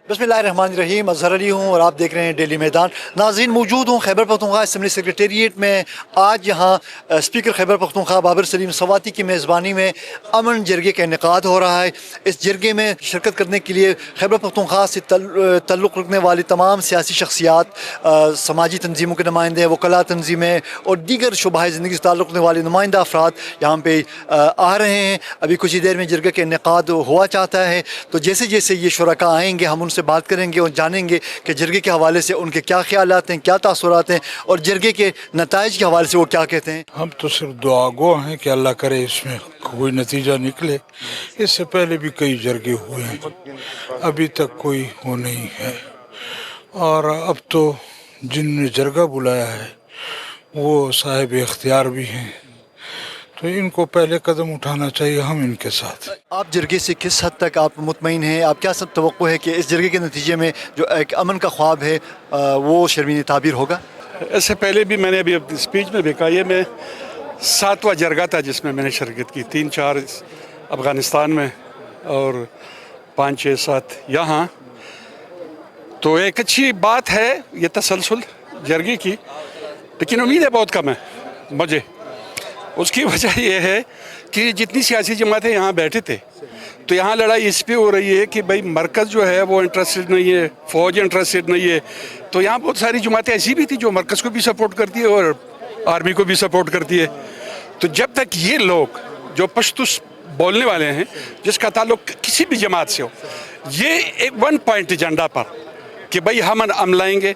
बिस्मिल्लाहिर्रहमानिर्रहीम। अज़हर अली हूँ और आप देख रहे हैं डेली मैदान। नाज़रीन, मौजूद हूँ खैबर पख्तूनख्वा असम्बली सेक्रेटेरिएट में। आज यहाँ स्पीकर खैबर पख्तूनख्वा बाबर सलीम सवाती की मेज़बानी में अमन जरगे का इनेकाद हो रहा है। इस जरगे में शिरकत करने के लिए खैबर पख्तूनख्वा से तल्लुक़ रखने वाली तमाम सियासी शख्सियात, समाजी तंजीमों के नुमाइंदे, वकला तंजीमें और दीगर शुबाह ज़िंदगी से ताल्लुक़ रखने वाले नुमाइंदा अफराद यहाँ पर आ रहे हैं। अभी कुछ ही देर में जरगे का इनेकाद हुआ चाहता है, तो जैसे जैसे ये शुरका आएँगे हम उनसे बात करेंगे और जानेंगे कि जरगे के हवाले से उनके क्या ख्यालात हैं, क्या तासुरात हैं और जरगे के नताइज के हवाले से वो क्या कहते हैं। हम तो सिर्फ दुआगो हैं कि अल्लाह करे इसमें कोई नतीजा निकले। इससे पहले भी कई जरगे हुए हैं, अभी तक कोई वो नहीं है। और अब तो जिनने जरगा बुलाया है वो साहिब इख्तियार भी हैं, तो इनको पहले कदम उठाना चाहिए, हम इनके साथ। आप जरगे से किस हद तक आप मुतमईन हैं? आप क्या सब तवक्को है कि इस जरगे के नतीजे में जो एक अमन का ख्वाब है वो शर्मीन ताबीर होगा? इससे पहले भी मैंने अभी अपनी स्पीच में भी कहा, ये मैं 7वां जरगा था जिसमें मैंने शिरकत की। 3-4 अफ़गानिस्तान में और 5-6-7 यहाँ। तो एक अच्छी बात है ये तसलसल जरगे की, लेकिन उम्मीदें बहुत कम है मुझे। उसकी वजह यह है कि जितनी सियासी जमातें यहाँ बैठे थे, तो यहाँ लड़ाई इस पे हो रही है कि भाई मरकज़ जो है वो इंटरेस्टेड नहीं है, फ़ौज इंटरेस्टेड नहीं है। तो यहाँ बहुत सारी जमातें ऐसी भी थी जो मरकज़ को भी सपोर्ट करती है और आर्मी को भी सपोर्ट करती है। तो जब तक ये लोग जो पश्तूस बोलने वाले हैं, जिसका ताल्लुक किसी भी जमात से हो, ये एक 1 पॉइंट एजेंडा पर कि भाई हम अमलाएंगे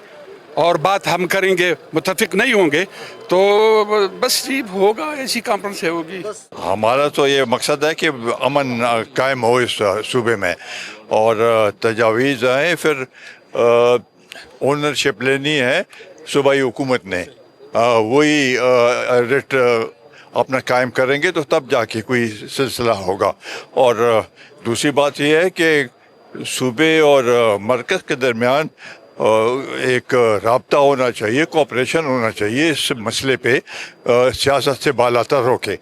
और बात हम करेंगे, मुत्तफिक नहीं होंगे, तो बस जी होगा, ऐसी कॉन्फ्रेंस होगी। हमारा तो ये मकसद है कि अमन कायम हो इस सूबे में और तजावीज़ आए, फिर ओनरशिप लेनी है सूबाई हुकूमत ने, वही रेट अपना कायम करेंगे तो तब जाके कोई सिलसिला होगा। और दूसरी बात ये है कि सूबे और मरकज़ के दरमियान एक राब्ता होना चाहिए, कोऑपरेशन होना चाहिए इस मसले पे, सियासत से बालातर रोके,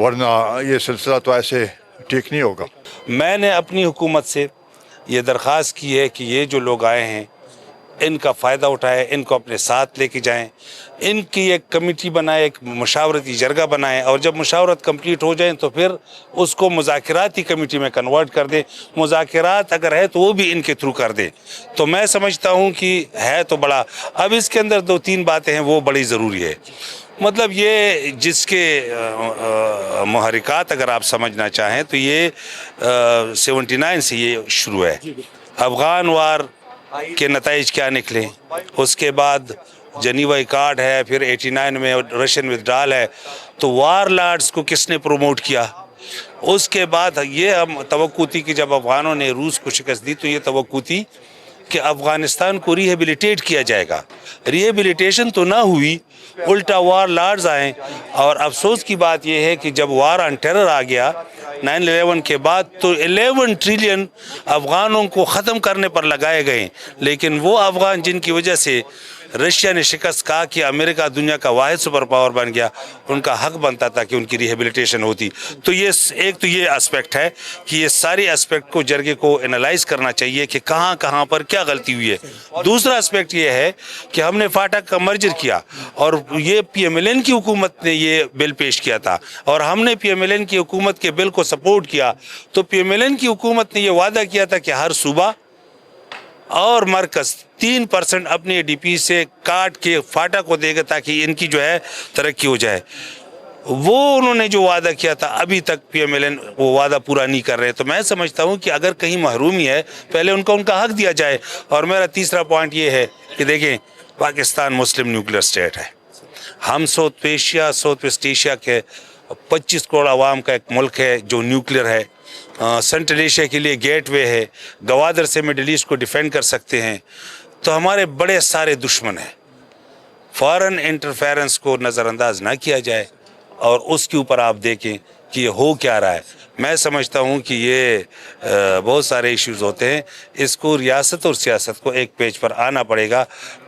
वरना ये सिलसिला तो ऐसे ठीक नहीं होगा। मैंने अपनी हुकूमत से ये दरख्वास्त की है कि ये जो लोग आए हैं इनका फ़ायदा उठाएं, इनको अपने साथ लेके जाएं, इनकी एक कमेटी बनाएं, एक मुशावरती जरगा बनाएं, और जब मुशावरत कंप्लीट हो जाए तो फिर उसको मुज़ाकराती कमेटी में कन्वर्ट कर दें। मुज़ाकरात अगर है तो वो भी इनके थ्रू कर दें। तो मैं समझता हूँ कि है तो बड़ा, अब इसके अंदर 2-3 बातें हैं वो बड़ी ज़रूरी है। मतलब ये जिसके मुहर्रिकात अगर आप समझना चाहें तो ये 79 से ये शुरू है। अफ़गान वार के नताइज क्या निकले, उसके बाद जनीवा अकॉर्ड है, फिर 89 में रशियन विथड्रॉल है, तो वार लॉर्ड्स को किसने प्रमोट किया। उसके बाद ये हम तवक्को थी कि जब अफ़गानों ने रूस को शिकस्त दी तो ये तवक्को थी कि अफ़गानिस्तान को रिहेबिलिटेट किया जाएगा। रिहेबिलिटेशन तो ना हुई, उल्टा वार लॉर्ड्स आए। और अफसोस की बात यह है कि जब वार ऑन टेरर आ गया 9/11 के बाद, तो 11 ट्रिलियन अफ़गानों को ख़त्म करने पर लगाए गए, लेकिन वो अफ़गान जिनकी वजह से रशिया ने शिकस्त कहा कि अमेरिका दुनिया का वाहिद सुपर पावर बन गया, उनका हक बनता था कि उनकी रिहेबिलिटेशन होती। तो ये एक तो ये एस्पेक्ट है कि ये सारे एस्पेक्ट को जरगे को एनालाइज करना चाहिए कि कहाँ कहाँ पर क्या गलती हुई है। दूसरा एस्पेक्ट ये है कि हमने फाटक का मर्जर किया और ये PMLN की हुकूमत ने ये बिल पेश किया था और हमने PMLN की हुकूमत के बिल को सपोर्ट किया। तो PMLN की हुकूमत ने यह वादा किया था कि हर सूबा और मरकज़ 3% अपने ADP से काट के फाटा को देगा ताकि इनकी जो है तरक्की हो जाए। वो उन्होंने जो वादा किया था अभी तक PMLN वो वादा पूरा नहीं कर रहे। तो मैं समझता हूँ कि अगर कहीं महरूमी है पहले उनका हक दिया जाए। और मेरा तीसरा पॉइंट ये है कि देखें, पाकिस्तान मुस्लिम न्यूक्लियर स्टेट है। हम साउथ वेस्ट एशिया के 25 करोड़ आवाम का एक मुल्क है जो न्यूक्लियर है। सेंट्रल एशिया के लिए गेटवे है, गवादर से मिडिल ईस्ट को डिफेंड कर सकते हैं। तो हमारे बड़े सारे दुश्मन हैं। फॉरेन इंटरफेरेंस को नज़रअंदाज ना किया जाए और उसके ऊपर आप देखें कि ये हो क्या रहा है। मैं समझता हूँ कि ये बहुत सारे इश्यूज़ होते हैं, इसको रियासत और सियासत को एक पेज पर आना पड़ेगा,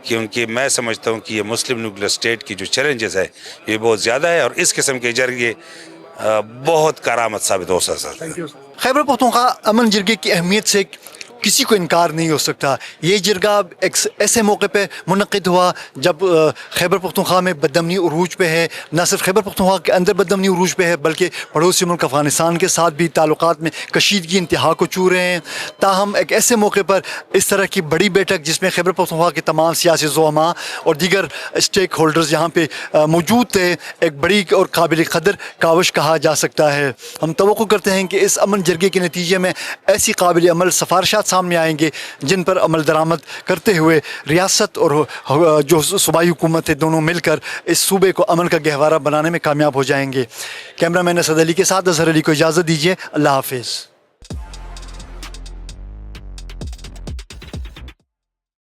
क्योंकि मैं समझता हूँ कि ये मुस्लिम न्यूक्लियर स्टेट की जो चैलेंजेस है ये बहुत ज़्यादा है और इस किस्म के जरिए बहुत करामत साबित हो सकता है। खैबर पख्तूनख्वा अमन जरगे की अहमियत से किसी को इनकार नहीं हो सकता। ये जरगा एक ऐसे मौके पे मुनक़िद हुआ जब खैबर पख्तूनख्वा में बदअमनी उरूज पे है, न सिर्फ खैबर पख्तूनख्वा के अंदर बदअमनी उरूज पे है बल्कि पड़ोसी मुल्क अफ़गानिस्तान के साथ भी ताल्लुकात में कशीदगी इंतहा को छू रहे हैं। ताहम एक ऐसे मौके पर इस तरह की बड़ी बैठक जिसमें खैबर पख्तूनख्वा के तमाम सियासी ज़ुअमा और दीगर स्टेक होल्डर्स यहाँ पे मौजूद थे, एक बड़ी और काबिल क़दर काविश कहा जा सकता है। हम तवक्को करते हैं कि इस अमन जरगे के नतीजे में ऐसी काबिल अमल सिफारिशात सामने आएंगे जिन पर अमल दरामद करते हुए रियासत और जो सूबाई हुकूमत है दोनों मिलकर इस सूबे को अमन का गहवारा बनाने में कामयाब हो जाएंगे। कैमरा मैन असद अली के साथ अजहर अली को इजाज़त दीजिए। अल्लाह हाफिज़।